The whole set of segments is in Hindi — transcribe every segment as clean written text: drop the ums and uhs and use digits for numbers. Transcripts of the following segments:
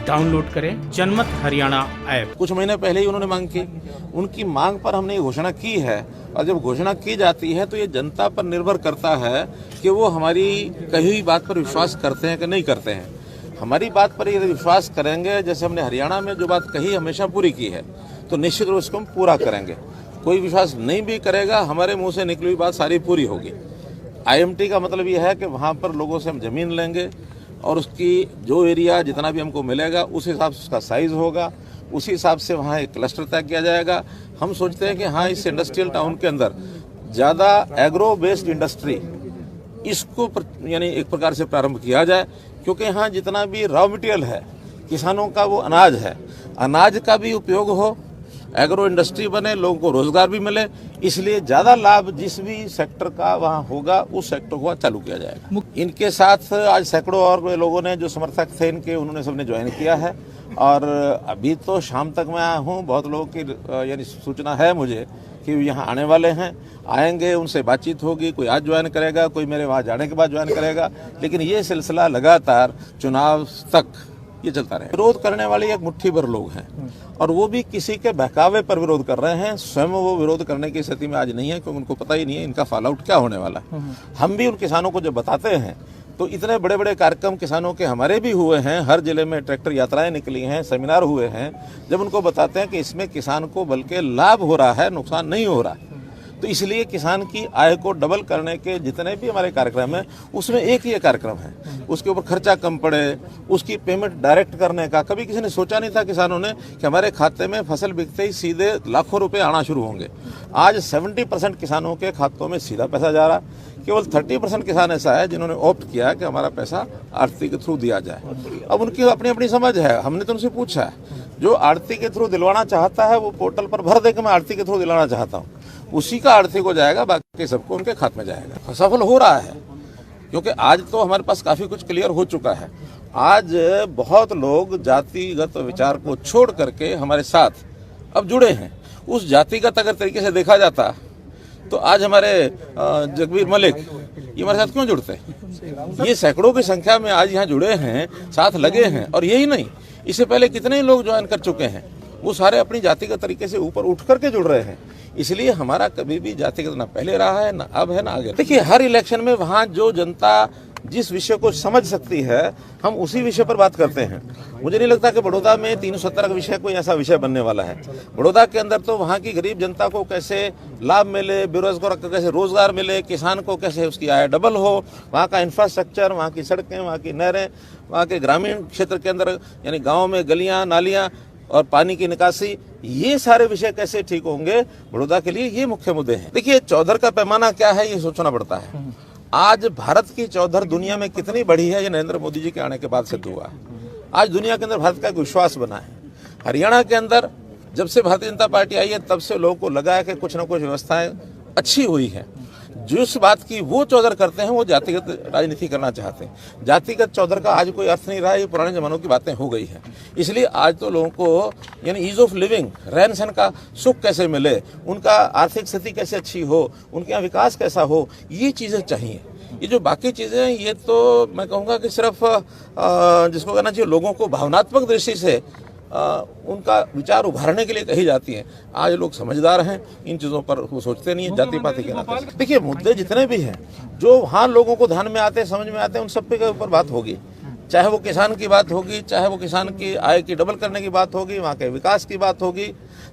डाउनलोड करें जनमत हरियाणा ऐप। कुछ महीने पहले ही उन्होंने मांग की, उनकी मांग पर हमने ये घोषणा की है और जब घोषणा की जाती है तो ये जनता पर निर्भर करता है कि वो हमारी कही हुई बात पर विश्वास करते हैं कि नहीं करते हैं। हमारी बात पर यदि विश्वास करेंगे, जैसे हमने हरियाणा में जो बात कही हमेशा पूरी की है, तो निश्चित रूप से उसको हम पूरा करेंगे। कोई विश्वास नहीं भी करेगा, हमारे मुंह से निकली हुई बात सारी पूरी होगी। IMT का मतलब ये है कि वहाँ पर लोगों से हम ज़मीन लेंगे और उसकी जो एरिया जितना भी हमको मिलेगा उस हिसाब से उसका साइज़ होगा, उसी हिसाब से वहाँ एक क्लस्टर तय किया जाएगा। हम सोचते हैं कि हाँ, इस इंडस्ट्रियल टाउन के अंदर ज़्यादा एग्रो बेस्ड इंडस्ट्री इसको यानी एक प्रकार से प्रारंभ किया जाए, क्योंकि यहाँ जितना भी रॉ मटेरियल है किसानों का, वो अनाज है, अनाज का भी उपयोग हो, एग्रो इंडस्ट्री बने, लोगों को रोजगार भी मिले, इसलिए ज़्यादा लाभ जिस भी सेक्टर का वहाँ होगा उस सेक्टर को चालू किया जाएगा। इनके साथ आज सैकड़ों और लोगों ने जो समर्थक थे इनके, उन्होंने सबने ज्वाइन किया है और अभी तो शाम तक मैं आया हूँ। बहुत लोगों की यानी सूचना है मुझे कि यहाँ आने वाले हैं, आएंगे, उनसे बातचीत होगी, कोई आज ज्वाइन करेगा, कोई मेरे वहाँ जाने के बाद ज्वाइन करेगा, लेकिन ये सिलसिला लगातार चुनाव तक ये चलता रहे। विरोध करने वाले एक मुट्ठी भर लोग हैं और वो भी किसी के बहकावे पर विरोध कर रहे हैं। स्वयं वो विरोध करने की स्थिति में आज नहीं है, क्योंकि उनको पता ही नहीं है इनका फॉल आउट क्या होने वाला है। हम भी उन किसानों को जब बताते हैं तो इतने बड़े बड़े कार्यक्रम किसानों के हमारे भी हुए हैं, हर जिले में ट्रैक्टर यात्राएं निकली हैं, सेमिनार हुए हैं। जब उनको बताते हैं कि इसमें किसान को बल्कि लाभ हो रहा है, नुकसान नहीं हो रहा है, तो इसलिए किसान की आय को डबल करने के जितने भी हमारे कार्यक्रम हैं उसमें एक ही कार्यक्रम है, उसके ऊपर खर्चा कम पड़े, उसकी पेमेंट डायरेक्ट करने का। कभी किसी ने सोचा नहीं था किसानों ने कि हमारे खाते में फसल बिकते ही सीधे लाखों रुपए आना शुरू होंगे। आज 70% किसानों के खातों में सीधा पैसा जा रहा, केवल 30% किसान ऐसा है जिन्होंने ऑप्ट किया कि हमारा पैसा आड़ती के थ्रू दिया जाए। अब उनकी अपनी अपनी समझ है, हमने तो उनसे पूछा है, जो आड़ती के थ्रू दिलवाना चाहता है वो पोर्टल पर भर दे कि मैं आड़ती के थ्रू दिलाना चाहता हूँ, उसी का आर्थिक हो जाएगा, बाकी सबको उनके खाते में जाएगा। सफल हो रहा है क्योंकि आज तो हमारे पास काफी कुछ क्लियर हो चुका है। आज बहुत लोग जातिगत विचार को छोड़ करके हमारे साथ अब जुड़े हैं। उस जातिगत अगर तरीके से देखा जाता तो आज हमारे जगबीर मलिक ये हमारे साथ क्यों जुड़ते हैं? ये सैकड़ों की संख्या में आज यहाँ जुड़े हैं, साथ लगे हैं। और यही नहीं, इससे पहले कितने लोग ज्वाइन कर चुके हैं, वो सारे अपनी जातिगत तरीके से ऊपर उठ करके जुड़ रहे हैं। इसलिए हमारा कभी भी जातिगत ना पहले रहा है, ना अब है, ना आगे। देखिए, हर इलेक्शन में वहाँ जो जनता जिस विषय को समझ सकती है हम उसी विषय पर बात करते हैं। मुझे नहीं लगता कि बड़ौदा में 370 का विषय कोई ऐसा विषय बनने वाला है। बड़ौदा के अंदर तो वहाँ की गरीब जनता को कैसे लाभ मिले, बेरोजगार को कैसे रोजगार मिले, किसान को कैसे उसकी आय डबल हो, वहाँ का इंफ्रास्ट्रक्चर, वहाँ की सड़कें, वहाँ की नहरें, वहाँ के ग्रामीण क्षेत्र के अंदर यानी गाँव में गलियाँ, नालियाँ और पानी की निकासी, ये सारे विषय कैसे ठीक होंगे, बड़ौदा के लिए ये मुख्य मुद्दे हैं। देखिए, चौधर का पैमाना क्या है ये सोचना पड़ता है। आज भारत की चौधर दुनिया में कितनी बढ़ी है ये नरेंद्र मोदी जी के आने के बाद सिद्ध हुआ है। आज दुनिया के अंदर भारत का एक विश्वास बना है। हरियाणा के अंदर जब से भारतीय जनता पार्टी आई है तब से लोगों को लगा है कि कुछ ना कुछ व्यवस्थाएं अच्छी हुई है। जिस बात की वो चौधर करते हैं वो जातिगत राजनीति करना चाहते हैं। जातिगत चौधर का आज कोई अर्थ नहीं रहा, ये पुराने जमानों की बातें हो गई हैं। इसलिए आज तो लोगों को यानी ईज ऑफ लिविंग, रहन सहन का सुख कैसे मिले, उनका आर्थिक स्थिति कैसे अच्छी हो, उनके यहाँ विकास कैसा हो, ये चीज़ें चाहिए। ये जो बाकी चीज़ें हैं ये तो मैं कहूँगा कि सिर्फ जिसको कहना चाहिए लोगों को भावनात्मक दृष्टि से उनका विचार उभारने के लिए कही जाती हैं। आज लोग समझदार हैं, इन चीज़ों पर वो सोचते नहीं है जाति पाति के नाते। देखिए, मुद्दे जितने भी हैं जो वहाँ लोगों को ध्यान में आते हैं, समझ में आते हैं, उन सब के ऊपर बात होगी। चाहे वो किसान की बात होगी, चाहे वो किसान की आय की डबल करने की बात होगी, वहाँ के विकास की बात होगी,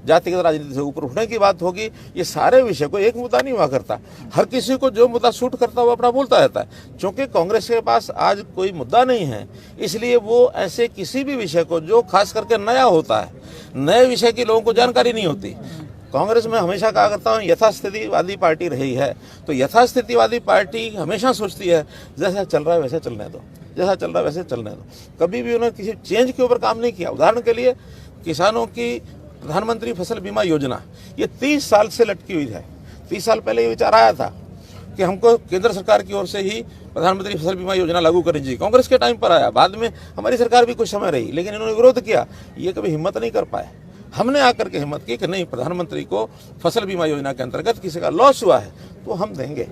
जातिगत राजनीति से ऊपर उठने की बात होगी। ये सारे विषय को एक मुद्दा नहीं हुआ करता, हर किसी को जो मुद्दा सूट करता है वो अपना बोलता रहता है। क्योंकि कांग्रेस के पास आज कोई मुद्दा नहीं है, इसलिए वो ऐसे किसी भी विषय को जो खास करके नया होता है, नए विषय की लोगों को जानकारी नहीं होती। कांग्रेस में हमेशा कहा करता हूँ यथास्थितिवादी पार्टी रही है, तो यथास्थितिवादी पार्टी हमेशा सोचती है जैसा चल रहा है वैसे चलने दो, जैसा चल रहा है वैसे चलने दो। कभी भी उन्होंने किसी चेंज के ऊपर काम नहीं किया। उदाहरण के लिए किसानों की प्रधानमंत्री फसल बीमा योजना ये 30 साल से लटकी हुई है। 30 साल पहले ये विचार आया था कि हमको केंद्र सरकार की ओर से ही प्रधानमंत्री फसल बीमा योजना लागू करनी चाहिए। कांग्रेस के टाइम पर आया, बाद में हमारी सरकार भी कुछ समय रही, लेकिन इन्होंने विरोध किया, ये कभी हिम्मत नहीं कर पाए। हमने आकर के हिम्मत की कि नहीं, प्रधानमंत्री को फसल बीमा योजना के अंतर्गत किसी का लॉस हुआ है तो हम देंगे।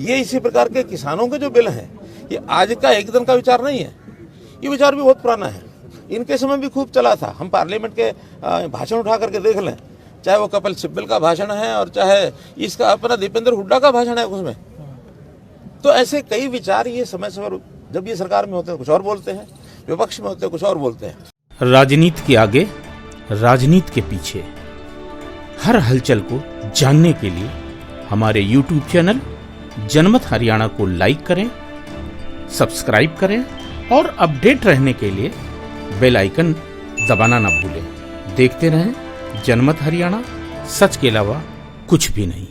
ये इसी प्रकार के किसानों के जो बिल हैं, ये आज का एक दिन का विचार नहीं है, ये विचार भी बहुत पुराना है। इनके समय भी खूब चला था। हम पार्लियामेंट के भाषण उठा करके देख लें, चाहे वो कपिल सिब्बल का भाषण है और चाहे इसका अपना दीपेंद्र हुड्डा का भाषण है उसमें। तो ऐसे कई विचार ये समय समय जब ये सरकार में होते हैं कुछ और बोलते हैं, विपक्ष में होते हैं कुछ और बोलते हैं। राजनीति के आगे, राजनीति के पीछे हर हलचल को जानने के लिए हमारे YouTube चैनल जनमत हरियाणा को लाइक करें, सब्सक्राइब करें और अपडेट रहने के लिए बेल आइकन दबाना ना भूलें। देखते रहें जनमत हरियाणा, सच के अलावा कुछ भी नहीं।